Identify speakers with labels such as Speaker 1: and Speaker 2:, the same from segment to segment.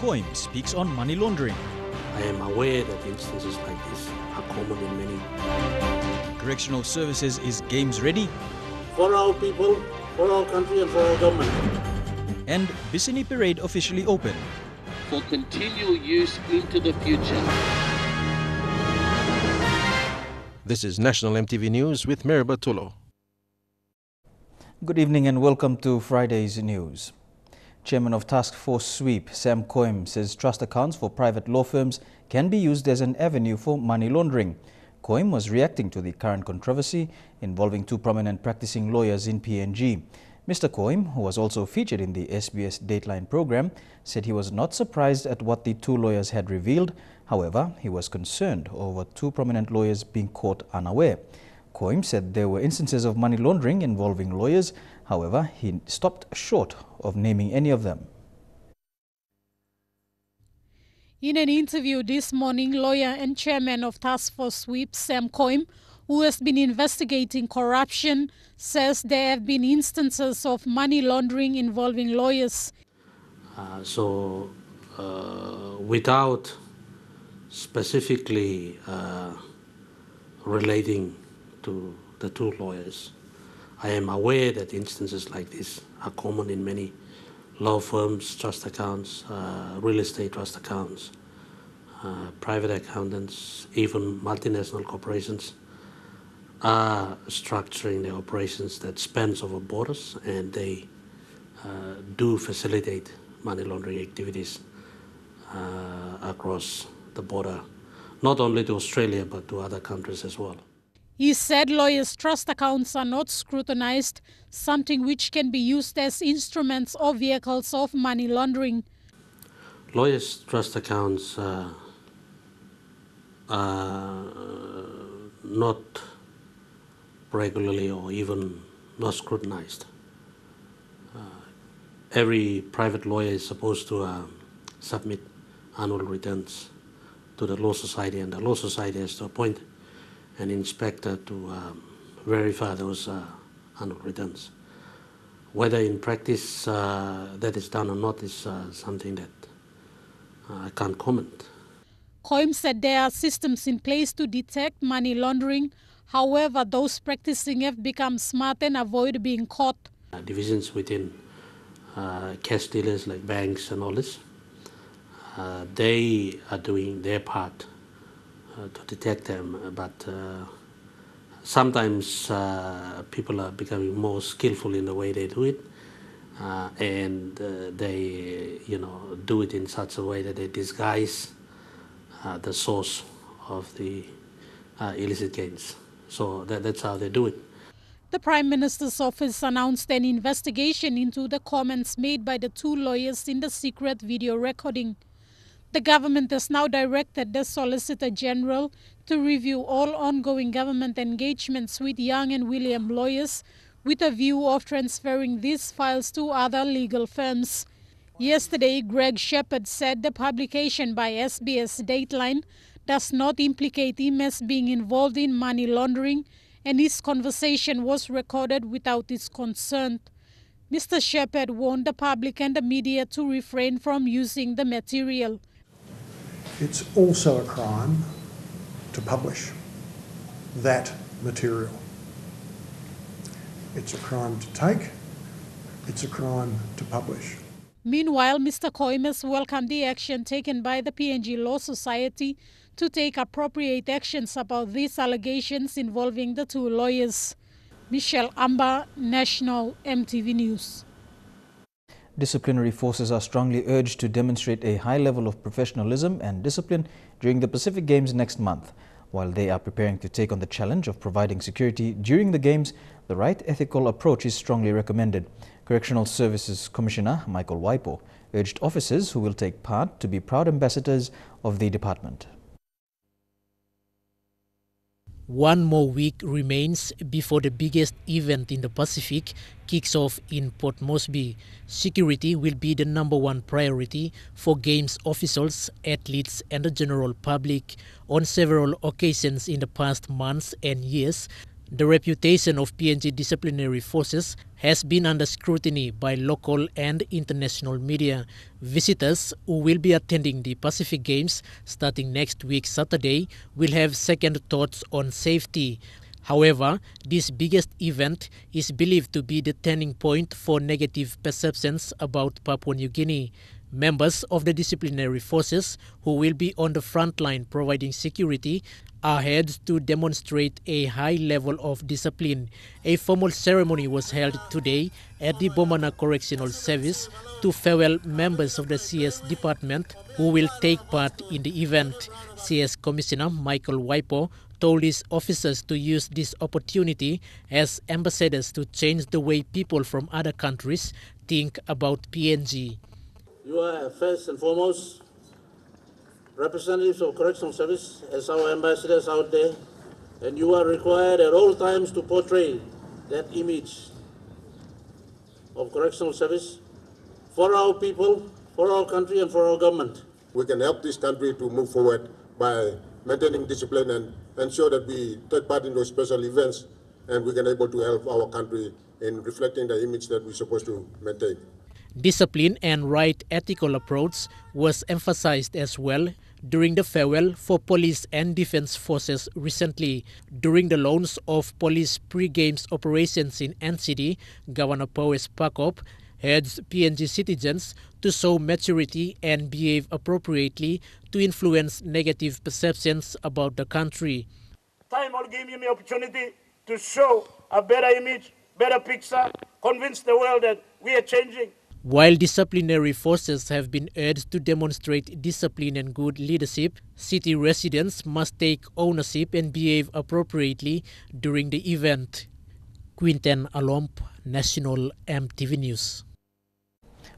Speaker 1: Koim speaks on money laundering.
Speaker 2: I am aware that instances like this are common in many.
Speaker 1: Correctional Services is Games-Ready.
Speaker 3: For our people, for our country and for our government.
Speaker 1: And Bisini Parade officially open.
Speaker 4: For continual use into the future.
Speaker 5: This is National MTV News with Mary Bartolo.
Speaker 6: Good evening and welcome to Friday's news. Chairman of Task Force Sweep, Sam Koim, says trust accounts for private law firms can be used as an avenue for money laundering. Koim was reacting to the current controversy involving two prominent practicing lawyers in PNG. Mr. Koim, who was also featured in the SBS Dateline program, said he was not surprised at what the two lawyers had revealed. However, he was concerned over two prominent lawyers being caught unaware. Koim said there were instances of money laundering involving lawyers. However, he stopped short of naming any of them.
Speaker 7: In an interview this morning, lawyer and chairman of Task Force Sweep, Sam Koim, who has been investigating corruption, says there have been instances of money laundering involving lawyers.
Speaker 2: Without specifically relating to the two lawyers, I am aware that instances like this are common in many law firms, trust accounts, real estate trust accounts, private accountants, even multinational corporations are structuring their operations that spans over borders, and they do facilitate money laundering activities across the border, not only to Australia but to other countries as well.
Speaker 7: He said lawyers' trust accounts are not scrutinized, something which can be used as instruments or vehicles of money laundering.
Speaker 2: Lawyers' trust accounts are not regularly or even not scrutinized. Every private lawyer is supposed to submit annual returns to the Law Society, and the Law Society has to appoint an inspector to verify those annual returns. Whether in practice that is done or not is something that I can't comment.
Speaker 7: Koim said there are systems in place to detect money laundering. However, those practicing have become smart and avoid being caught.
Speaker 2: Divisions within cash dealers like banks and all this, they are doing their part to detect them, but sometimes people are becoming more skillful in the way they do it, and they do it in such a way that they disguise the source of the illicit gains. So that's how they do it.
Speaker 7: The Prime Minister's office announced an investigation into the comments made by the two lawyers in the secret video recording. The government has now directed the Solicitor General to review all ongoing government engagements with Young and William lawyers with a view of transferring these files to other legal firms. Yesterday, Greg Shepherd said the publication by SBS Dateline does not implicate him as being involved in money laundering, and his conversation was recorded without his consent. Mr. Shepherd warned the public and the media to refrain from using the material.
Speaker 8: It's also a crime to publish that material. It's a crime to take, it's a crime to publish.
Speaker 7: Meanwhile, Mr. Koim has welcomed the action taken by the PNG Law Society to take appropriate actions about these allegations involving the two lawyers. Michelle Amba, National MTV News.
Speaker 6: Disciplinary forces are strongly urged to demonstrate a high level of professionalism and discipline during the Pacific Games next month. While they are preparing to take on the challenge of providing security during the Games, the right ethical approach is strongly recommended. Correctional Services Commissioner Michael Waipo urged officers who will take part to be proud ambassadors of the department.
Speaker 9: One more week remains before the biggest event in the Pacific kicks off in Port Moresby. Security will be the #1 priority for Games officials, athletes and the general public. On several occasions in the past months and years, The reputation of PNG disciplinary forces has been under scrutiny by local and international media. Visitors who will be attending the Pacific Games starting next week Saturday will have second thoughts on safety. However, this biggest event is believed to be the turning point for negative perceptions about Papua New Guinea. Members of the disciplinary forces who will be on the front line providing security are here to demonstrate a high level of discipline. A formal ceremony was held today at the Bomana Correctional Service to farewell members of the CS department who will take part in the event. CS Commissioner Michael Waipo told his officers to use this opportunity as ambassadors to change the way people from other countries think about PNG.
Speaker 3: You are first and foremost representatives of Correctional Service as our ambassadors out there, and you are required at all times to portray that image of Correctional Service for our people, for our country, and for our government.
Speaker 10: We can help this country to move forward by maintaining discipline and ensure that we take part in those special events, and we can able to help our country in reflecting the image that we're supposed to maintain.
Speaker 9: Discipline and right ethical approach was emphasized as well during the farewell for police and defense forces recently. During the launch of police pre-games operations in NCD, Governor Powes Pakop urged PNG citizens to show maturity and behave appropriately to influence negative perceptions about the country.
Speaker 3: Time will give me the opportunity to show a better image, better picture, convince the world that we are changing.
Speaker 9: While disciplinary forces have been urged to demonstrate discipline and good leadership, city residents must take ownership and behave appropriately during the event. Quinten Alomp, National MTV News.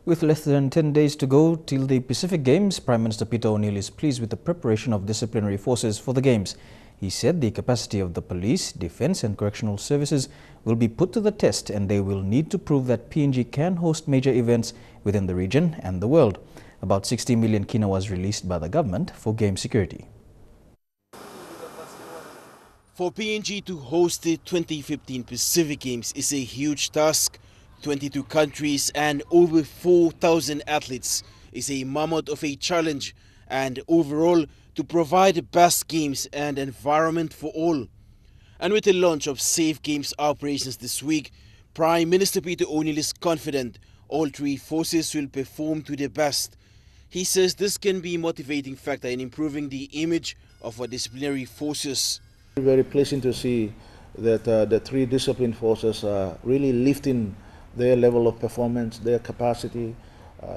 Speaker 6: With less than 10 days to go till the Pacific Games, Prime Minister Peter O'Neill is pleased with the preparation of disciplinary forces for the Games. He said the capacity of the police, defense and correctional services will be put to the test and they will need to prove that PNG can host major events within the region and the world. About 60 million kina was released by the government for game security.
Speaker 11: For PNG to host the 2015 Pacific Games is a huge task. 22 countries and over 4,000 athletes is a mammoth of a challenge, and overall to provide the best games and environment for all. And with the launch of Safe Games operations this week, Prime Minister Peter O'Neill is confident all three forces will perform to their best. He says this can be a motivating factor in improving the image of our disciplinary forces.
Speaker 12: Very pleasing to see that the three discipline forces are really lifting their level of performance, their capacity,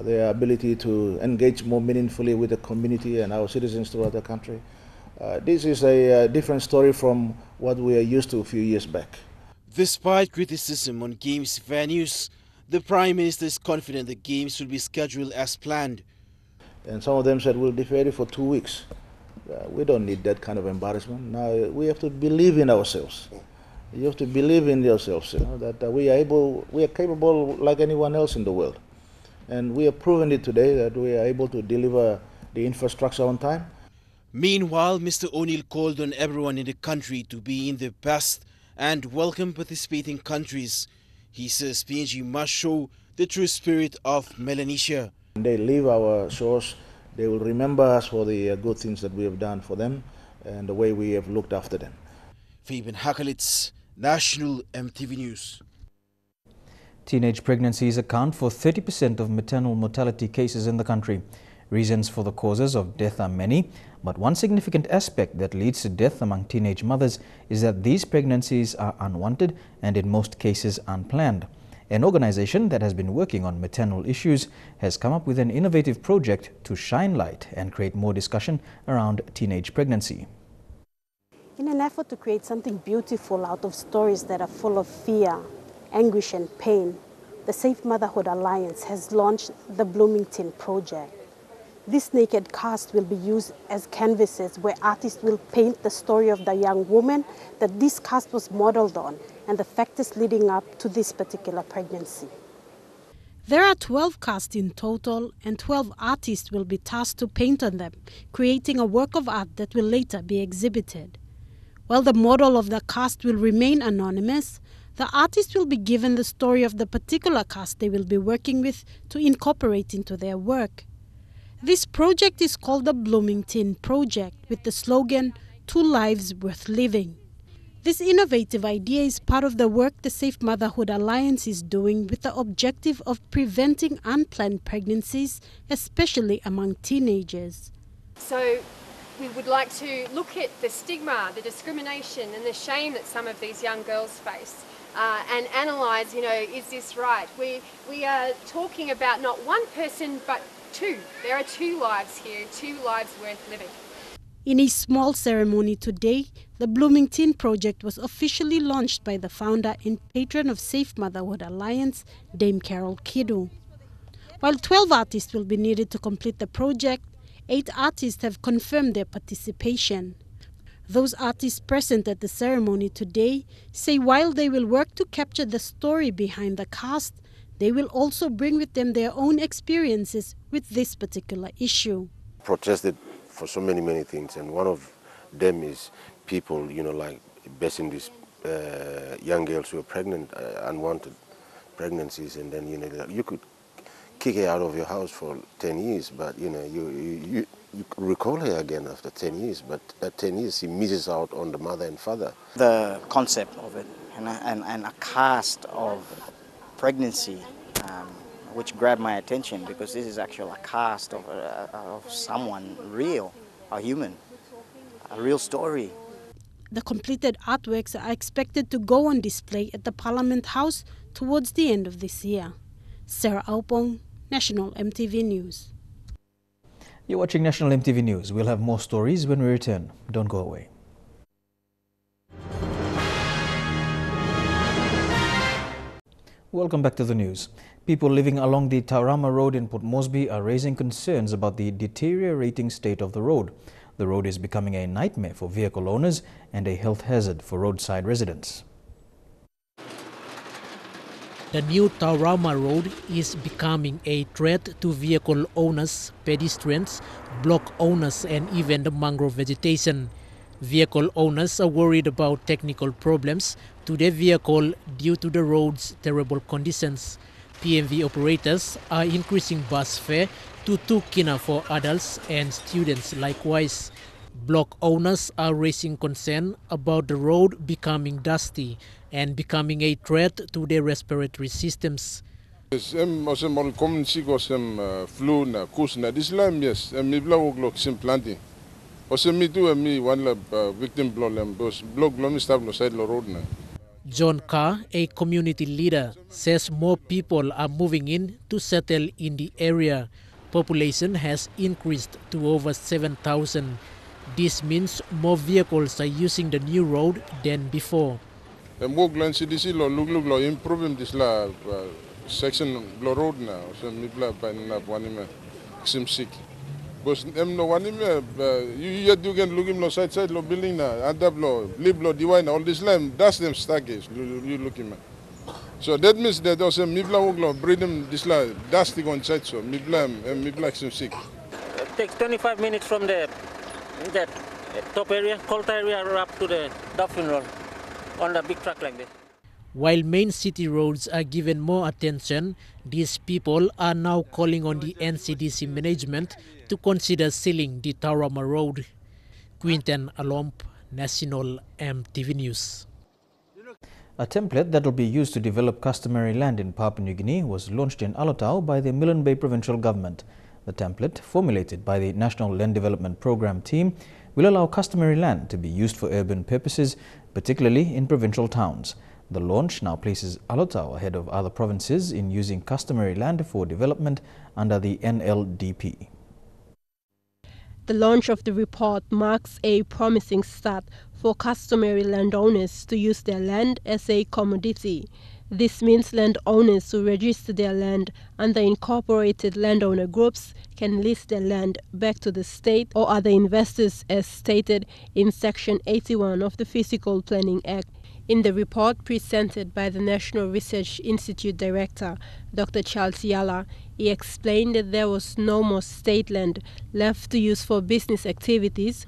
Speaker 12: their ability to engage more meaningfully with the community and our citizens throughout the country. This is a different story from what we are used to a few years back.
Speaker 11: Despite criticism on Games venues, the Prime Minister is confident the Games will be scheduled as planned.
Speaker 12: And some of them said we'll defer it for 2 weeks. We don't need that kind of embarrassment. Now we have to believe in ourselves. You have to believe in yourselves, that we are capable like anyone else in the world. And we have proven it today that we are able to deliver the infrastructure on time.
Speaker 11: Meanwhile, Mr. O'Neill called on everyone in the country to be in their best and welcome participating countries. He says PNG must show the true spirit of Melanesia.
Speaker 12: When they leave our shores, they will remember us for the good things that we have done for them and the way we have looked after them.
Speaker 11: Fabian Hakalitz, National MTV News.
Speaker 6: Teenage pregnancies account for 30% of maternal mortality cases in the country. Reasons for the causes of death are many, but one significant aspect that leads to death among teenage mothers is that these pregnancies are unwanted and in most cases unplanned. An organization that has been working on maternal issues has come up with an innovative project to shine light and create more discussion around teenage pregnancy.
Speaker 13: In an effort to create something beautiful out of stories that are full of fear, anguish and pain, the Safe Motherhood Alliance has launched the Bloomington Project. This naked cast will be used as canvases where artists will paint the story of the young woman that this cast was modeled on and the factors leading up to this particular pregnancy.
Speaker 7: There are 12 casts in total and 12 artists will be tasked to paint on them, creating a work of art that will later be exhibited.
Speaker 13: While the model of the cast will remain anonymous, the artist will be given the story of the particular cast they will be working with to incorporate into their work. This project is called the Bloomington Project, with the slogan, "Two Lives Worth Living." This innovative idea is part of the work the Safe Motherhood Alliance is doing with the objective of preventing unplanned pregnancies, especially among teenagers.
Speaker 14: So we would like to look at the stigma, the discrimination and the shame that some of these young girls face and analyse, is this right? We are talking about not one person but two. There are two lives here, two lives worth living.
Speaker 13: In a small ceremony today, the Bloomington Project was officially launched by the founder and patron of Safe Motherhood Alliance, Dame Carol Kidu. While 12 artists will be needed to complete the project, 8 artists have confirmed their participation. Those artists present at the ceremony today say while they will work to capture the story behind the cast, they will also bring with them their own experiences with this particular issue.
Speaker 15: Protested for so many things, and one of them is people, like basing these young girls who are pregnant, unwanted pregnancies, and then, you could kick her out of your house for 10 years, but, you recall her again after 10 years, but at 10 years she misses out on the mother and father.
Speaker 16: The concept of it, and a cast of pregnancy, which grabbed my attention, because this is actually a cast of someone real, a human, a real story.
Speaker 13: The completed artworks are expected to go on display at the Parliament House towards the end of this year. Sarah Aupong, National MTV News.
Speaker 6: You're watching National MTV News. We'll have more stories when we return. Don't go away. Welcome back to the news. People living along the Taurama Road in Port Moresby are raising concerns about the deteriorating state of the road. The road is becoming a nightmare for vehicle owners and a health hazard for roadside residents.
Speaker 9: The new Taurama Road is becoming a threat to vehicle owners, pedestrians, block owners and even the mangrove vegetation. Vehicle owners are worried about technical problems to their vehicle due to the road's terrible conditions. PMV operators are increasing bus fare to 2 kina for adults and students likewise. Block owners are raising concern about the road becoming dusty and becoming a threat to their respiratory systems. John Carr, a community leader, says more people are moving in to settle in the area. Population has increased to over 7,000. This means more vehicles are using the new road than before.
Speaker 10: Section road now, so because you can look him side building now, live divine all this land, that's them staircase you looking at. So that means that also breed them this dusty on side, so sick.
Speaker 17: It takes 25 minutes from that top area, cold area, up to the Dolphin Road on the big truck like that.
Speaker 9: While main city roads are given more attention, these people are now calling on the NCDC management to consider sealing the Taurama Road. Quinten Alomp, National MTV News.
Speaker 6: A template that will be used to develop customary land in Papua New Guinea was launched in Alotau by the Milne Bay Provincial Government. The template, formulated by the National Land Development Program team, will allow customary land to be used for urban purposes, particularly in provincial towns. The launch now places Alotau ahead of other provinces in using customary land for development under the NLDP.
Speaker 18: The launch of the report marks a promising start for customary landowners to use their land as a commodity. This means landowners who register their land under incorporated landowner groups can lease their land back to the state or other investors as stated in Section 81 of the Physical Planning Act. In the report presented by the National Research Institute Director, Dr. Charles Yala, he explained that there was no more state land left to use for business activities,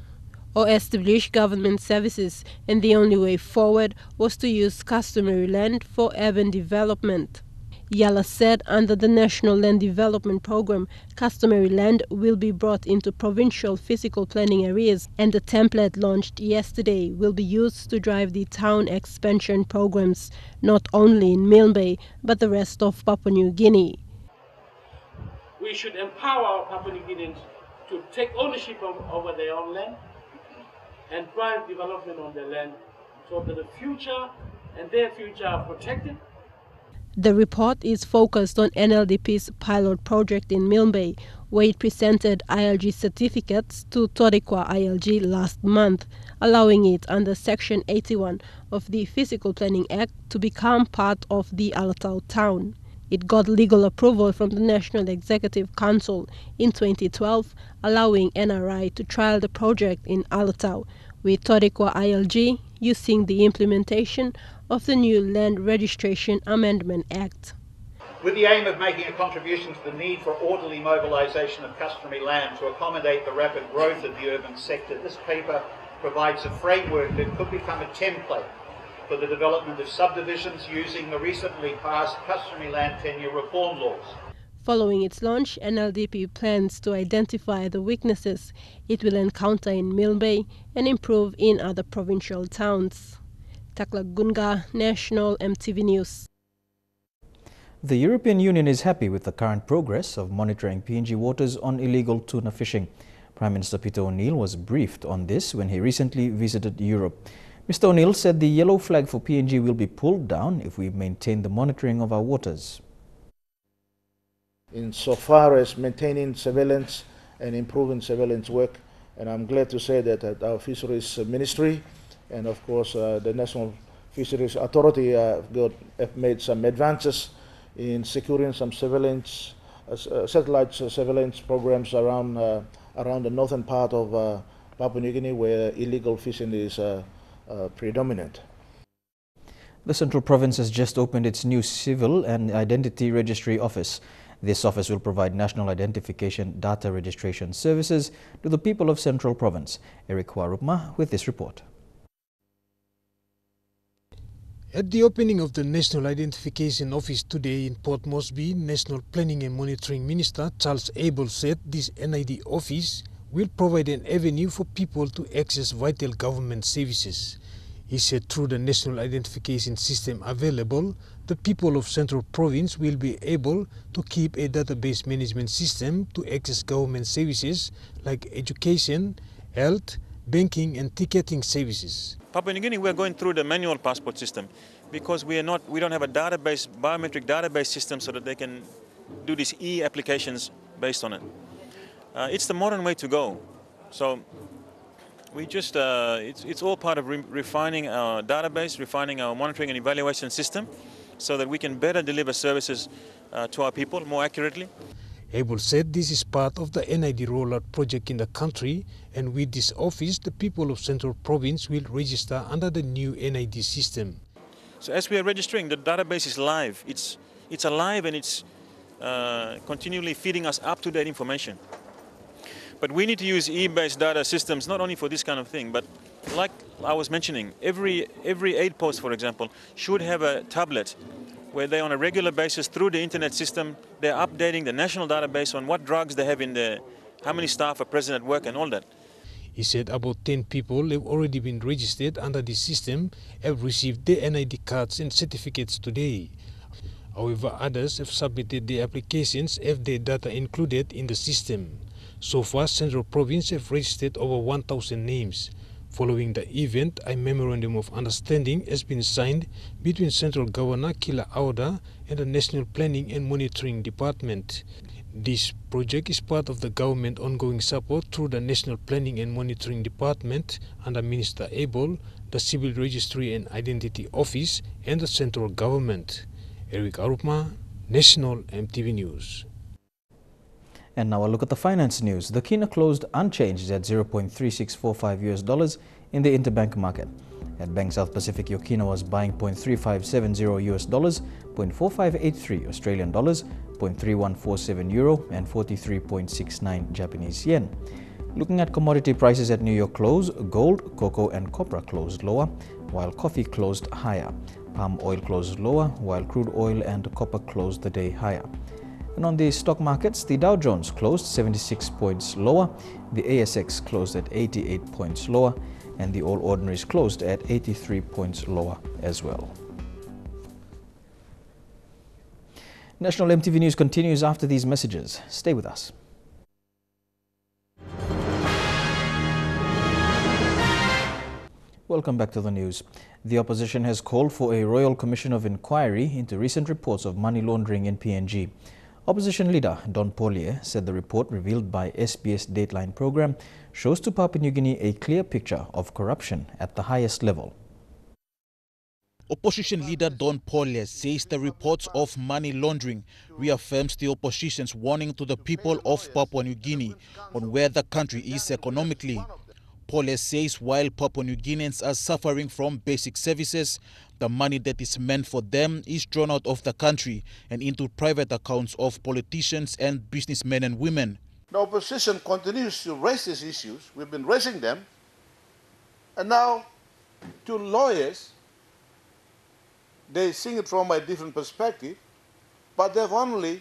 Speaker 18: or establish government services, and the only way forward was to use customary land for urban development. Yala said under the National Land Development Program, customary land will be brought into provincial physical planning areas, and the template launched yesterday will be used to drive the town expansion programs, not only in Milne Bay, but the rest of Papua New Guinea.
Speaker 19: We should empower our Papua New Guineans to take ownership over their own land and drive development on their land so that the future and their future are protected.
Speaker 18: The report is focused on NLDP's pilot project in Milne Bay, where it presented ILG certificates to Torikwa ILG last month, allowing it under Section 81 of the Physical Planning Act to become part of the Alatau town. It got legal approval from the National Executive Council in 2012, allowing NRI to trial the project in Alatau, with Torikwa ILG using the implementation of the new Land Registration Amendment Act.
Speaker 20: With the aim of making a contribution to the need for orderly mobilisation of customary land to accommodate the rapid growth of the urban sector, this paper provides a framework that could become a template for the development of subdivisions using the recently passed customary land tenure reform laws.
Speaker 18: Following its launch, NLDP plans to identify the weaknesses it will encounter in Milne Bay and improve in other provincial towns. Takla Gunga, National MTV News.
Speaker 6: The European Union is happy with the current progress of monitoring PNG waters on illegal tuna fishing. Prime Minister Peter O'Neill was briefed on this when he recently visited Europe. Mr. O'Neill said the yellow flag for PNG will be pulled down if we maintain the monitoring of our waters.
Speaker 12: Insofar as maintaining surveillance and improving surveillance work, and I'm glad to say that our Fisheries Ministry and of course the National Fisheries Authority have made some advances in securing some surveillance, satellite surveillance programs around the northern part of Papua New Guinea, where illegal fishing is predominant.
Speaker 6: The Central Province has just opened its new Civil and Identity Registry Office. This office will provide national identification data registration services to the people of Central Province. Eric Warupma with this report.
Speaker 21: At the opening of the National Identification Office today in Port Moresby, National Planning and Monitoring Minister Charles Abel said this NID office will provide an avenue for people to access vital government services. He said through the National Identification System available, the people of Central Province will be able to keep a database management system to access government services like education, health, banking and ticketing services.
Speaker 22: Papua New Guinea, we are going through the manual passport system because we don't have a database, biometric database system so that they can do these e-applications based on it. It's the modern way to go. So we just, it's all part of refining our database, refining our monitoring and evaluation system so that we can better deliver services to our people more accurately.
Speaker 21: Abel said this is part of the NID rollout project in the country, and with this office, the people of Central Province will register under the new NID system.
Speaker 22: So as we are registering, the database is live. It's alive and it's continually feeding us up-to-date information. But we need to use e-based data systems not only for this kind of thing, but like I was mentioning, every aid post, for example, should have a tablet where they on a regular basis through the internet system, they're updating the national database on what drugs they have in there, how many staff are present at work and all that.
Speaker 21: He said about 10 people have already been registered under the system, have received their NID cards and certificates today. However, others have submitted their applications have their data included in the system. So far, Central Province have registered over 1,000 names. Following the event, a memorandum of understanding has been signed between Central Governor Kila Auda and the National Planning and Monitoring Department. This project is part of the government ongoing support through the National Planning and Monitoring Department under Minister Abel, the Civil Registry and Identity Office and the central government. Eric Arupma, National MTV News.
Speaker 6: And now a look at the finance news. The kina closed unchanged at $0.3645 in the interbank market. At Bank South Pacific, your kina was buying $0.3570 $0.4583 Australian dollars, €0.3147 and 43.69 Japanese yen. Looking at commodity prices at New York close, gold, cocoa and copra closed lower, while coffee closed higher. Palm oil closed lower, while crude oil and copper closed the day higher. And on the stock markets, the Dow Jones closed 76 points lower, the ASX closed at 88 points lower, and the All Ordinaries closed at 83 points lower as well. National MTV News continues after these messages. Stay with us. Welcome back to the news. The opposition has called for a Royal Commission of Inquiry into recent reports of money laundering in PNG. Opposition leader Don Pollier said the report revealed by SBS Dateline program shows to Papua New Guinea a clear picture of corruption at the highest level.
Speaker 1: Opposition leader Don Pollier says the reports of money laundering reaffirms the opposition's warning to the people of Papua New Guinea on where the country is economically. Pollier says while Papua New Guineans are suffering from basic services, the money that is meant for them is drawn out of the country and into private accounts of politicians and businessmen and women.
Speaker 12: The opposition continues to raise these issues. We've been raising them. And now, to lawyers, they see it from a different perspective, but they've only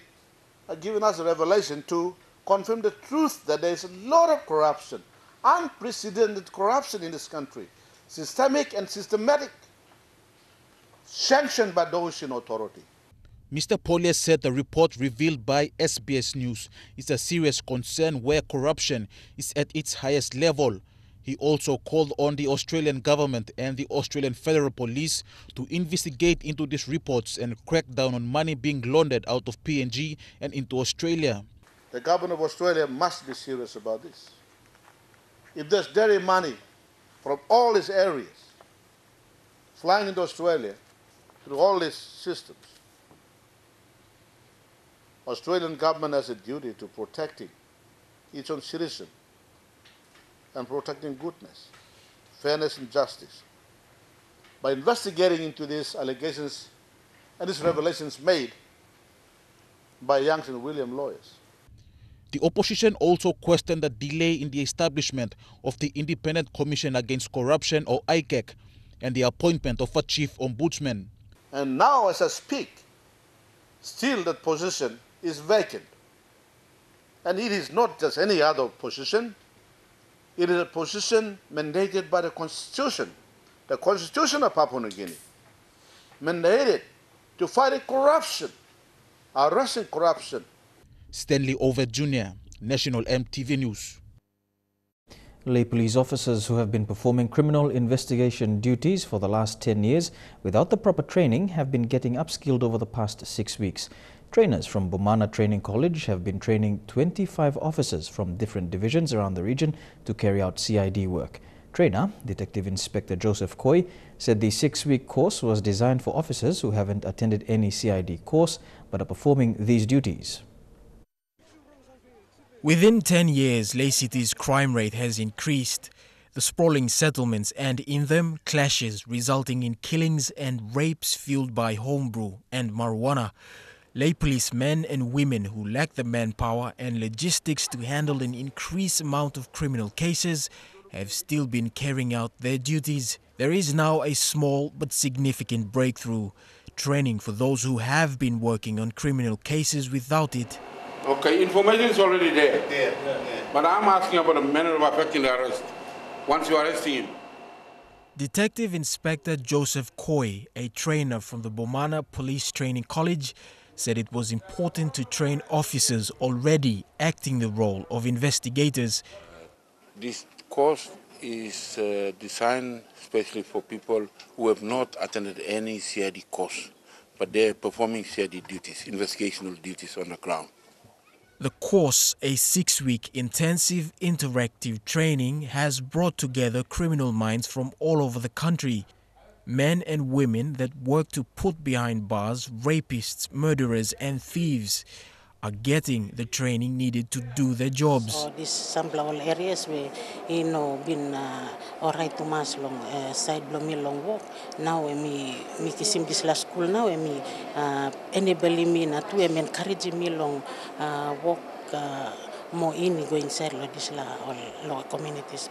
Speaker 12: given us a revelation to confirm the truth that there's a lot of corruption, unprecedented corruption in this country, systemic and systematic, sanctioned by the Ocean Authority.
Speaker 1: Mr. Pollier said the report revealed by SBS News is a serious concern where corruption is at its highest level. He also called on the Australian government and the Australian Federal Police to investigate into these reports and crack down on money being laundered out of PNG and into Australia.
Speaker 12: The government of Australia must be serious about this. If there's dirty money from all these areas flying into Australia through all these systems, Australian government has a duty to protecting its own citizen and protecting goodness, fairness and justice by investigating into these allegations and these revelations made by Youngs and William lawyers.
Speaker 1: The opposition also questioned the delay in the establishment of the Independent Commission Against Corruption, or ICAC, and the appointment of a chief ombudsman.
Speaker 12: And now, as I speak, still that position is vacant. And it is not just any other position. It is a position mandated by the Constitution of Papua New Guinea, mandated to fight corruption, arresting corruption.
Speaker 1: Stanley Over Jr., National MTV News.
Speaker 6: Lay police officers who have been performing criminal investigation duties for the last 10 years without the proper training have been getting upskilled over the past 6 weeks. Trainers from Bomana Training College have been training 25 officers from different divisions around the region to carry out CID work. Trainer, Detective Inspector Joseph Koim, said the 6-week course was designed for officers who haven't attended any CID course but are performing these duties.
Speaker 4: Within 10 years, Lay City's crime rate has increased. The sprawling settlements and in them clashes resulting in killings and rapes fueled by homebrew and marijuana. Lay police men and women who lack the manpower and logistics to handle an increased amount of criminal cases have still been carrying out their duties. There is now a small but significant breakthrough. Training for those who have been working on criminal cases without it.
Speaker 23: Okay, information is already there. But I'm asking about the manner of effecting the arrest once you arrest him.
Speaker 4: Detective Inspector Joseph Koim, a trainer from the Bomana Police Training College, said it was important to train officers already acting the role of investigators.
Speaker 23: This course is designed especially for people who have not attended any CID course, but they're performing CID duties, investigational duties on the ground.
Speaker 4: The course, a 6-week intensive interactive training, has brought together criminal minds from all over the country. Men and women that work to put behind bars rapists, murderers and thieves are getting the training needed to do their jobs.
Speaker 24: So these sample areas where been alright to mas long side blomi long walk. Now me kisim this last school now enable me na to encourage me long walk mo ini go inside lo lower communities.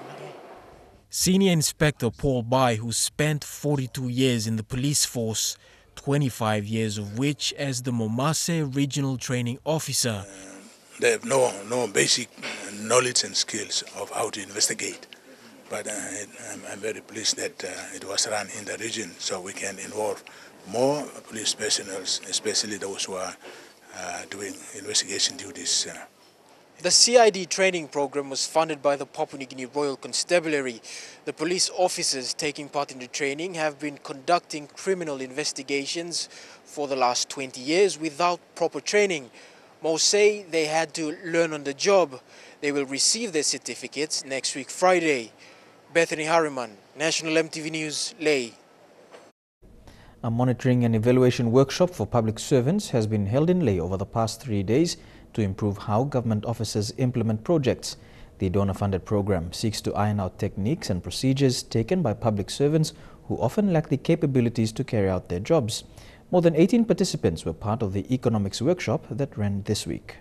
Speaker 4: Senior Inspector Paul Bai, who spent 42 years in the police force, 25 years of which as the Momase Regional Training Officer.
Speaker 2: They have no basic knowledge and skills of how to investigate. But I'm very pleased that it was run in the region so we can involve more police personnel, especially those who are doing investigation duties.
Speaker 4: The CID training program was funded by the Papua New Guinea Royal Constabulary. The police officers taking part in the training have been conducting criminal investigations for the last 20 years without proper training. Most say they had to learn on the job. They will receive their certificates next week Friday. Bethany Harriman, National MTV News, Leh.
Speaker 6: A monitoring and evaluation workshop for public servants has been held in Leh over the past 3 days to improve how government officers implement projects. The donor-funded program seeks to iron out techniques and procedures taken by public servants who often lack the capabilities to carry out their jobs. More than 18 participants were part of the economics workshop that ran this week.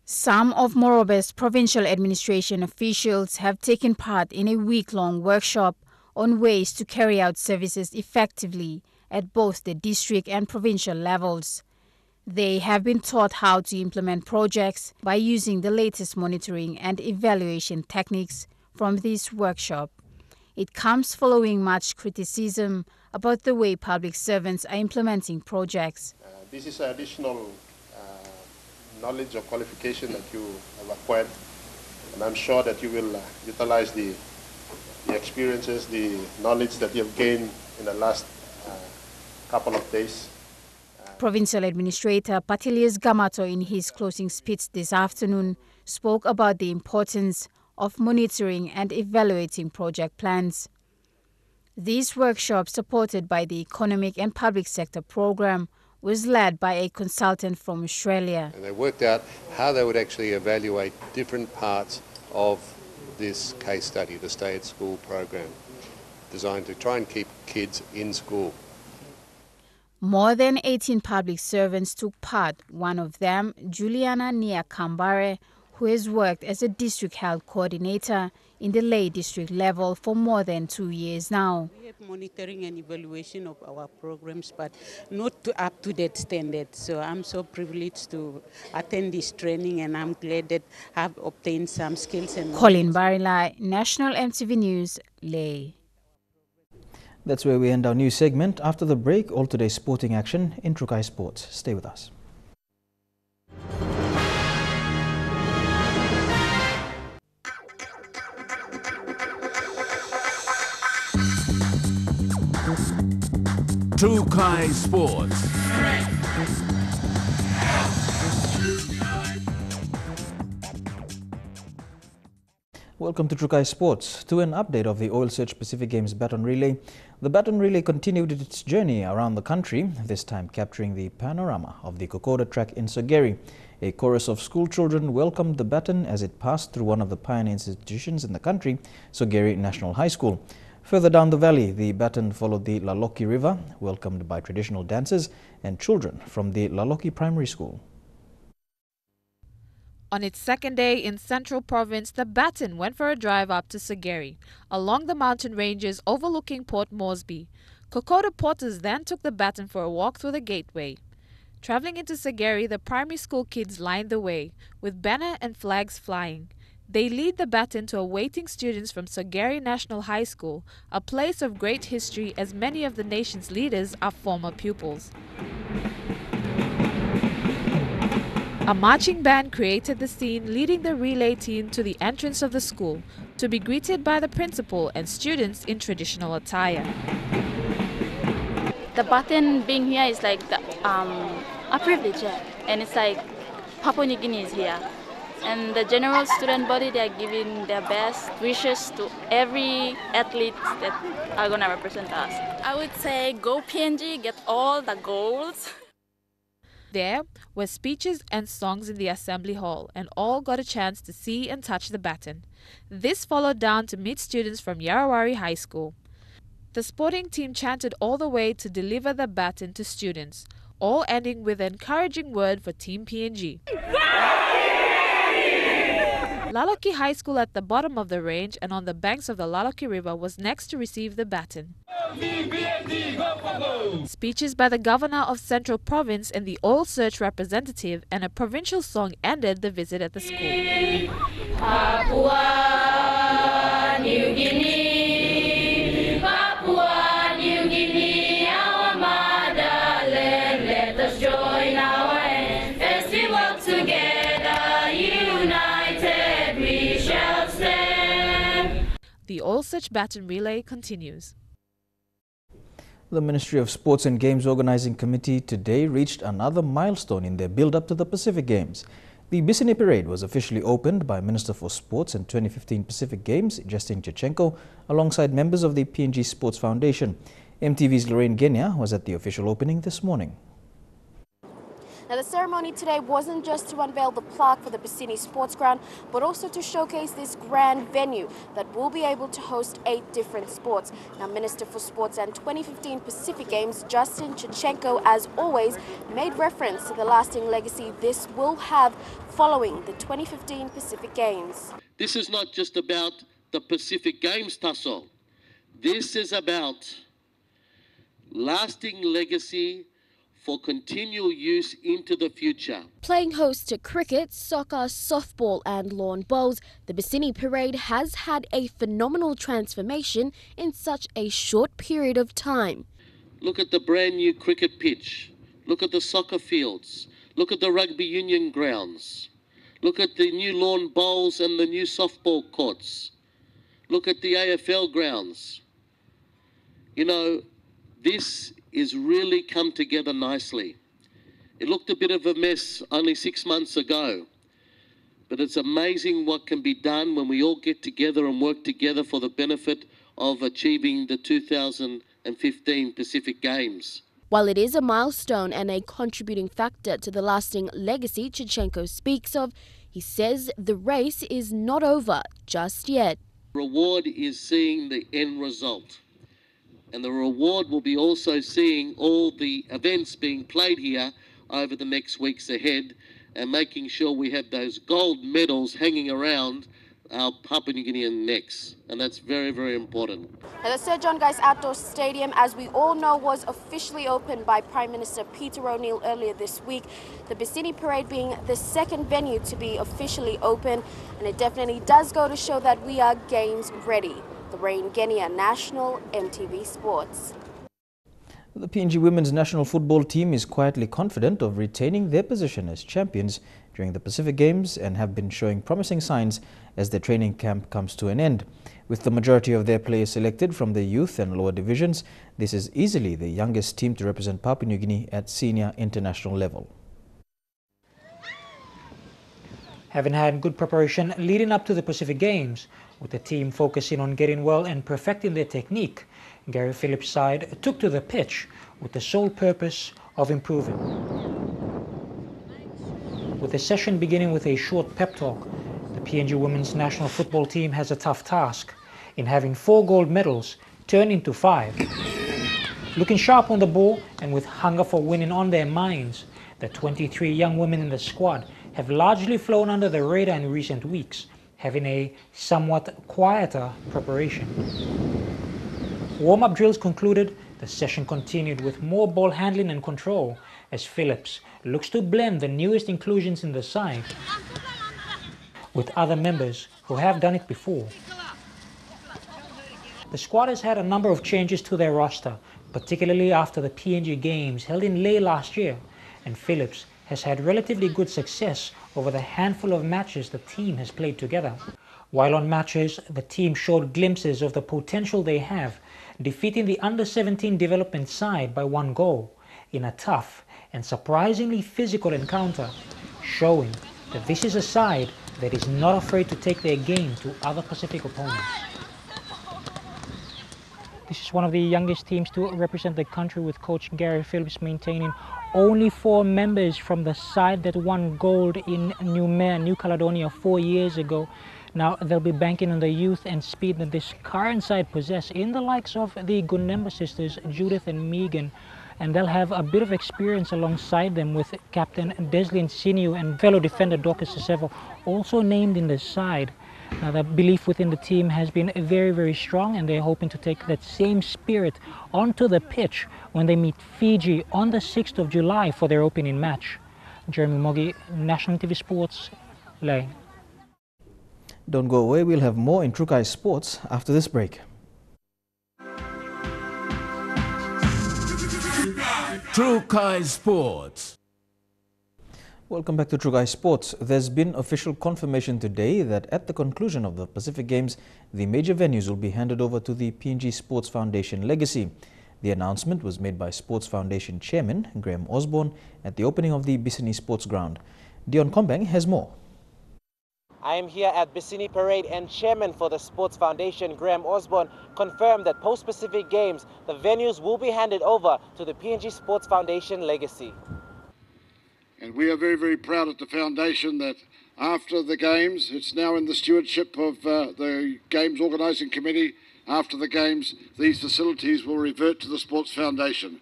Speaker 3: Some of Morobe's provincial administration officials have taken part in a week-long workshop on ways to carry out services effectively at both the district and provincial levels. They have been taught how to implement projects by using the latest monitoring and evaluation techniques from this workshop. It comes following much criticism about the way public servants are implementing projects.
Speaker 5: This is additional knowledge or qualification that you have acquired, and I'm sure that you will utilize the experiences, the knowledge that you have gained in the last couple of days.
Speaker 3: Provincial Administrator Patilius Gamato, in his closing speech this afternoon, spoke about the importance of monitoring and evaluating project plans. This workshop, supported by the Economic and Public Sector Program, was led by a consultant from Australia.
Speaker 8: And they worked out how they would actually evaluate different parts of this case study, the Stay at School program, designed to try and keep kids in school.
Speaker 3: More than 18 public servants took part, one of them, Juliana Nia Kambare, who has worked as a district health coordinator in the Leh district level for more than 2 years now.
Speaker 24: We have monitoring and evaluation of our programs, but not to up to that standard. So I'm so privileged to attend this training, and I'm glad that I've obtained some skills. And
Speaker 3: Colin Barilai, National MTV News, Leh.
Speaker 6: That's where we end our news segment. After the break, all today's sporting action in Trukai Sports. Stay with us.
Speaker 25: Trukai Sports.
Speaker 6: Welcome to Trukai Sports. To an update of the Oil Search Pacific Games Baton Relay. The Baton Relay continued its journey around the country, this time capturing the panorama of the Kokoda track in Sogeri. A chorus of school children welcomed the baton as it passed through one of the pioneer institutions in the country, Sogeri National High School. Further down the valley, the baton followed the Laloki River, welcomed by traditional dancers and children from the Laloki Primary School.
Speaker 26: On its second day in Central Province, the baton went for a drive up to Sogeri, along the mountain ranges overlooking Port Moresby. Kokoda porters then took the baton for a walk through the gateway. Traveling into Sogeri, the primary school kids lined the way, with banner and flags flying. They lead the baton to awaiting students from Sogeri National High School, a place of great history as many of the nation's leaders are former pupils. A marching band created the scene, leading the relay team to the entrance of the school to be greeted by the principal and students in traditional attire.
Speaker 27: The baton being here is like a privilege, and it's like Papua New Guinea is here. And the general student body, they are giving their best wishes to every athlete that are going to represent us. I would say go PNG, get all the golds.
Speaker 26: There were speeches and songs in the assembly hall, and all got a chance to see and touch the baton. This followed down to meet students from Yarawari High School. The sporting team chanted all the way to deliver the baton to students, all ending with an encouraging word for Team PNG. Laloki High School at the bottom of the range and on the banks of the Laloki River was next to receive the baton. Speeches by the governor of Central Province and the oil search representative and a provincial song ended the visit at the school.
Speaker 7: Papua New Guinea, Papua New Guinea, our motherland, let us join our hands as we work together, united we shall stand.
Speaker 26: The oil search baton relay continues.
Speaker 6: The Ministry of Sports and Games Organizing Committee today reached another milestone in their build-up to the Pacific Games. The Bisini Parade was officially opened by Minister for Sports and 2015 Pacific Games, Justin Chichenko, alongside members of the PNG Sports Foundation. MTV's Lorraine Genia was at the official opening this morning.
Speaker 11: Now, the ceremony today wasn't just to unveil the plaque for the Bisini Sports Ground, but also to showcase this grand venue that will be able to host 8 different sports. Now, Minister for Sports and 2015 Pacific Games, Justin Chichenko, as always, made reference to the lasting legacy this will have following the 2015 Pacific Games.
Speaker 13: This is not just about the Pacific Games tussle. This is about lasting legacy for continual use into the future.
Speaker 11: Playing host to cricket, soccer, softball and lawn bowls, the Bisini Parade has had a phenomenal transformation in such a short period of time.
Speaker 13: Look at the brand new cricket pitch. Look at the soccer fields. Look at the rugby union grounds. Look at the new lawn bowls and the new softball courts. Look at the AFL grounds. You know, this is really come together nicely. It looked a bit of a mess only 6 months ago, but it's amazing what can be done when we all get together and work together for the benefit of achieving the 2015 Pacific Games.
Speaker 11: While it is a milestone and a contributing factor to the lasting legacy Chichenko speaks of, he says the race is not over just yet.
Speaker 13: Reward is seeing the end result. And the reward will be also seeing all the events being played here over the next weeks ahead and making sure we have those gold medals hanging around our Papua New Guinean necks. And that's very, very important.
Speaker 11: Now, the Sir John Guy's Outdoor Stadium, as we all know, was officially opened by Prime Minister Peter O'Neill earlier this week. The Bisini Parade being the second venue to be officially open, and it definitely does go to show that we are games ready. Lorraine Genia, National, MTV Sports.
Speaker 6: The PNG women's national football team is quietly confident of retaining their position as champions during the Pacific Games and have been showing promising signs as their training camp comes to an end. With the majority of their players selected from the youth and lower divisions, this is easily the youngest team to represent Papua New Guinea at senior international level.
Speaker 14: Having had good preparation leading up to the Pacific Games, with the team focusing on getting well and perfecting their technique, Gary Phillips' side took to the pitch with the sole purpose of improving. With the session beginning with a short pep talk, the PNG women's national football team has a tough task in having 4 gold medals turn into 5. Looking sharp on the ball and with hunger for winning on their minds, the 23 young women in the squad have largely flown under the radar in recent weeks, having a somewhat quieter preparation. Warm-up drills concluded, the session continued with more ball handling and control as Phillips looks to blend the newest inclusions in the side with other members who have done it before. The squad has had a number of changes to their roster, particularly after the PNG Games held in Leh last year, and Phillips has had relatively good success over the handful of matches the team has played together. While on matches, the team showed glimpses of the potential they have, defeating the under-17 development side by 1 goal in a tough and surprisingly physical encounter, showing that this is a side that is not afraid to take their game to other Pacific opponents. This is one of the youngest teams to represent the country, with coach Gary Phillips maintaining only 4 members from the side that won gold in New Caledonia 4 years ago. Now they'll be banking on the youth and speed that this current side possess in the likes of the Gunemba sisters, Judith and Megan. and they'll have a bit of experience alongside them with Captain Deslin Siniu and fellow defender Dorcas Sesevo also named in the side. Now, the belief within the team has been very, very strong, and they're hoping to take that same spirit onto the pitch when they meet Fiji on the 6th of July for their opening match. Jeremy Mogi, National TV Sports, Lae.
Speaker 6: Don't go away, we'll have more in Trukai Sports after this break.
Speaker 9: Trukai Sports.
Speaker 6: Welcome back to Trukai Sports. There's been official confirmation today that at the conclusion of the Pacific Games, the major venues will be handed over to the PNG Sports Foundation legacy. The announcement was made by Sports Foundation Chairman Graham Osborne at the opening of the Bisini Sports Ground. Dion Kombang has more.
Speaker 10: I am here at Bisini Parade, and Chairman for the Sports Foundation, Graham Osborne, confirmed that post-Pacific Games, the venues will be handed over to the PNG Sports Foundation legacy.
Speaker 15: And we are very, very proud at the Foundation that after the Games, it's now in the stewardship of the Games Organising Committee. After the Games, these facilities will revert to the Sports Foundation.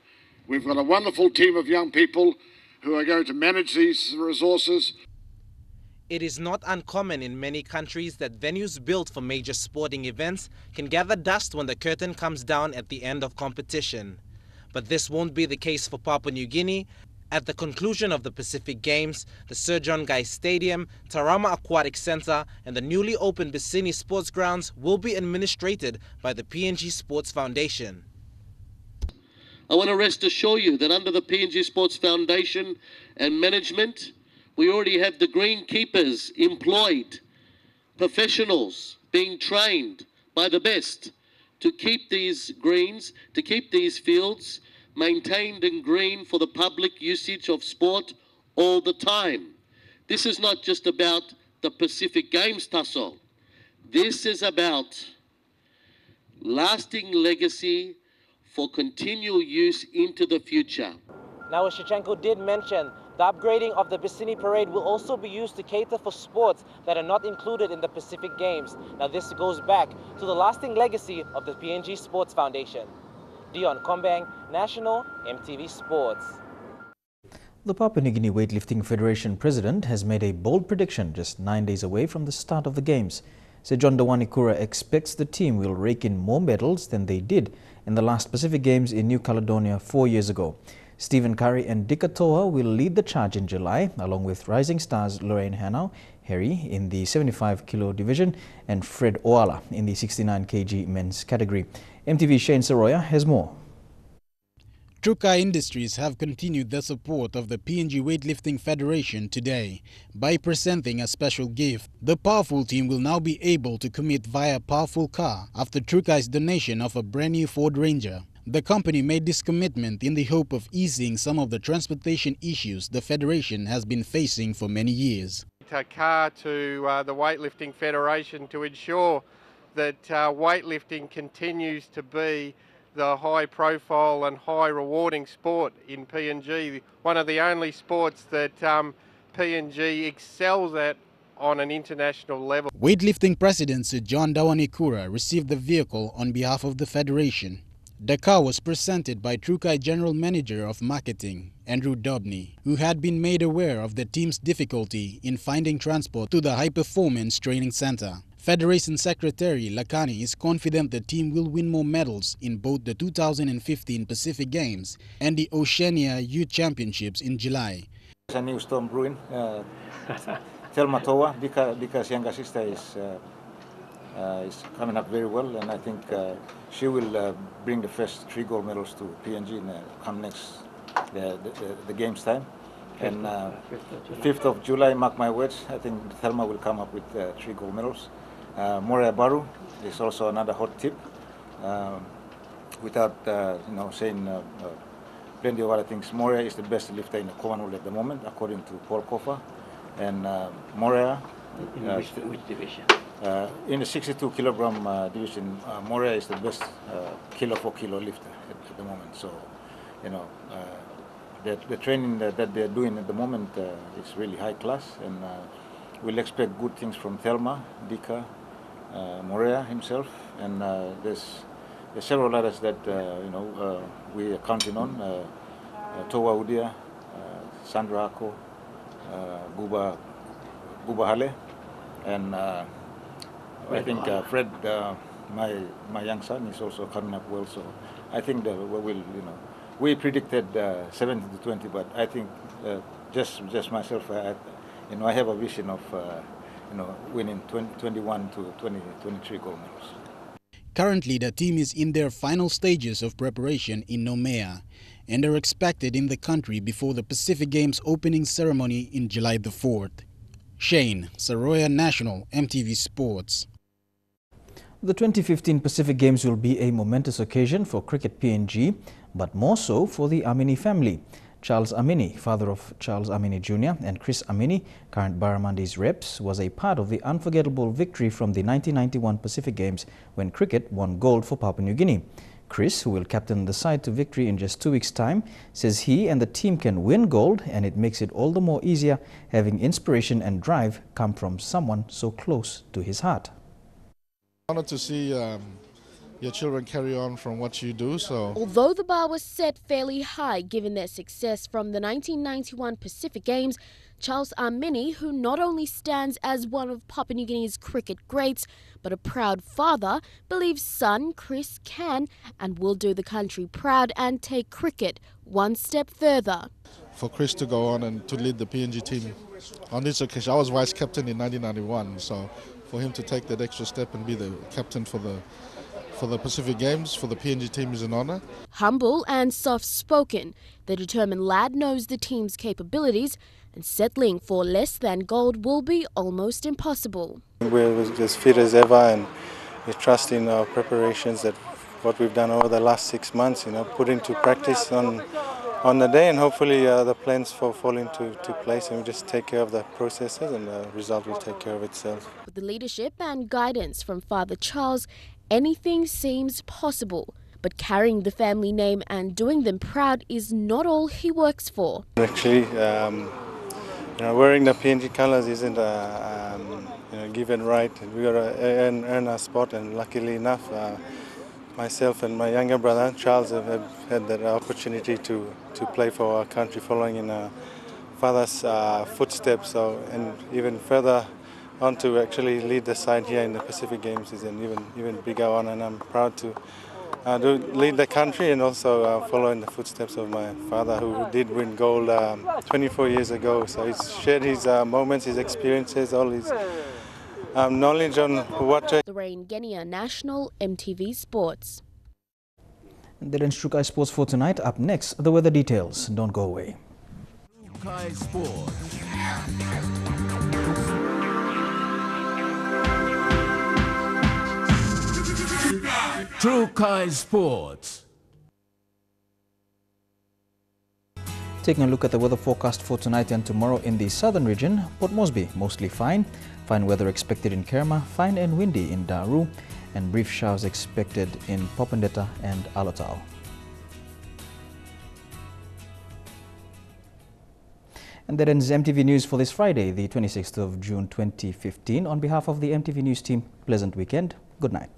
Speaker 15: We've got a wonderful team of young people who are going to manage these resources.
Speaker 10: It is not uncommon in many countries that venues built for major sporting events can gather dust when the curtain comes down at the end of competition. But this won't be the case for Papua New Guinea. At the conclusion of the Pacific Games, the Sir John Guy Stadium, Tarama Aquatic Centre and the newly opened Bisini Sports Grounds will be administrated by the PNG Sports Foundation.
Speaker 13: I want to rest assure you that under the PNG Sports Foundation and management, we already have the greenkeepers employed, professionals being trained by the best to keep these greens, to keep these fields maintained and green for the public usage of sport all the time. This is not just about the Pacific Games tussle. This is about lasting legacy for continual use into the future.
Speaker 10: Now, as Shichenko did mention, the upgrading of the Bisini Parade will also be used to cater for sports that are not included in the Pacific Games. Now, this goes back to the lasting legacy of the PNG Sports Foundation. Dion Kombang, National MTV Sports.
Speaker 6: The Papua New Guinea Weightlifting Federation President has made a bold prediction just 9 days away from the start of the Games. Sir John Dawanikura expects the team will rake in more medals than they did in the last Pacific Games in New Caledonia 4 years ago. Stephen Curry and Dick Atoa will lead the charge in July, along with rising stars Lorraine Hanau, Harry in the 75 kilo division and Fred Oala in the 69 kg men's category. MTV Shane Saroya has more.
Speaker 1: Trukai Industries have continued the support of the PNG Weightlifting Federation today by presenting a special gift. The Powerful team will now be able to commute via Powerful Car after Trukai's donation of a brand new Ford Ranger. The company made this commitment in the hope of easing some of the transportation issues the Federation has been facing for many years.
Speaker 16: A car to the Weightlifting Federation to ensure that weightlifting continues to be the high profile and high rewarding sport in PNG, one of the only sports that PNG excels at on an international level.
Speaker 1: Weightlifting President Sir John Dawanikura received the vehicle on behalf of the Federation. The car was presented by Trukai General Manager of Marketing, Andrew Dobney, who had been made aware of the team's difficulty in finding transport to the High Performance Training Center. Federation Secretary Lakani is confident the team will win more medals in both the 2015 Pacific Games and the Oceania Youth Championships in July.
Speaker 17: There's a new storm brewing. Thelma Toa, Dika's younger sister, is coming up very well, and I think she will bring the first 3 gold medals to PNG in come next the games time. And 5th of July, mark my words, I think Thelma will come up with 3 gold medals. Moria Baru is also another hot tip. Without saying plenty of other things, Moria is the best lifter in the Commonwealth at the moment, according to Paul Kofa. And Moria,
Speaker 19: in which division?
Speaker 17: In the 62 kilogram division, Moria is the best kilo for kilo lifter at the moment. So, the training that they're doing at the moment is really high class, and we'll expect good things from Thelma, Dika, Moria himself, and there's several others that we are counting on. Towa Udia, Sandra Ako, Buba Hale, and I think Fred, my young son, is also coming up well. So I think that we predicted 70 to 20, but I think just myself, I have a vision of winning 21 to 23 gold medals.
Speaker 12: Currently, the team is in their final stages of preparation in Nomea and are expected in the country before the Pacific Games opening ceremony in July the 4th. Shane, Saroya National, MTV Sports.
Speaker 6: The 2015 Pacific Games will be a momentous occasion for cricket PNG, but more so for the Amini family. Charles Amini, father of Charles Amini Jr. and Chris Amini, current Barramandi's reps, was a part of the unforgettable victory from the 1991 Pacific Games when cricket won gold for Papua New Guinea. Chris, who will captain the side to victory in just 2 weeks' time, says he and the team can win gold, and it makes it all the more easier having inspiration and drive come from someone so close to his heart.
Speaker 18: Honored to see your children carry on from what you do. So,
Speaker 11: although the bar was set fairly high given their success from the 1991 Pacific Games, Charles Amini, who not only stands as one of Papua New Guinea's cricket greats, but a proud father, believes son Chris can and will do the country proud and take cricket one step further.
Speaker 18: For Chris to go on and to lead the PNG team on this occasion, I was vice captain in 1991, so for him to take that extra step and be the captain for the Pacific Games, for the PNG team, is an honour. Humble and soft-spoken, the determined lad knows the team's capabilities, and settling for less than gold will be almost impossible.
Speaker 20: We're as fit as ever, and we trust in our preparations that what we've done over the last 6 months, put into practice on the day, and hopefully the plans fall into place, and we just take care of the processes and the result will take care of itself.
Speaker 11: With the leadership and guidance from Father Charles, anything seems possible. But carrying the family name and doing them proud is not all he works for.
Speaker 20: Actually, wearing the PNG colours isn't a given right. We got to earn our spot, and luckily enough, myself and my younger brother Charles have had that opportunity to play for our country, following in our father's footsteps. And even further on, to actually lead the side here in the Pacific Games is an even bigger one, and I'm proud to lead the country and also follow in the footsteps of my father, who did win gold 24 years ago. So he's shared his moments, his experiences, all his knowledge on what to...
Speaker 11: Lorraine Genia, National, MTV Sports.
Speaker 6: And that ends Trukai Sports for tonight. Up next, the weather details. Don't go away.
Speaker 9: Trukai Sports. Trukai Sports.
Speaker 6: Taking a look at the weather forecast for tonight and tomorrow in the southern region. Port Moresby, mostly fine. Fine weather expected in Kerma, fine and windy in Daru, and brief showers expected in Popondetta and Alotau. And that ends MTV News for this Friday, the 26th of June 2015. On behalf of the MTV News team, pleasant weekend. Good night.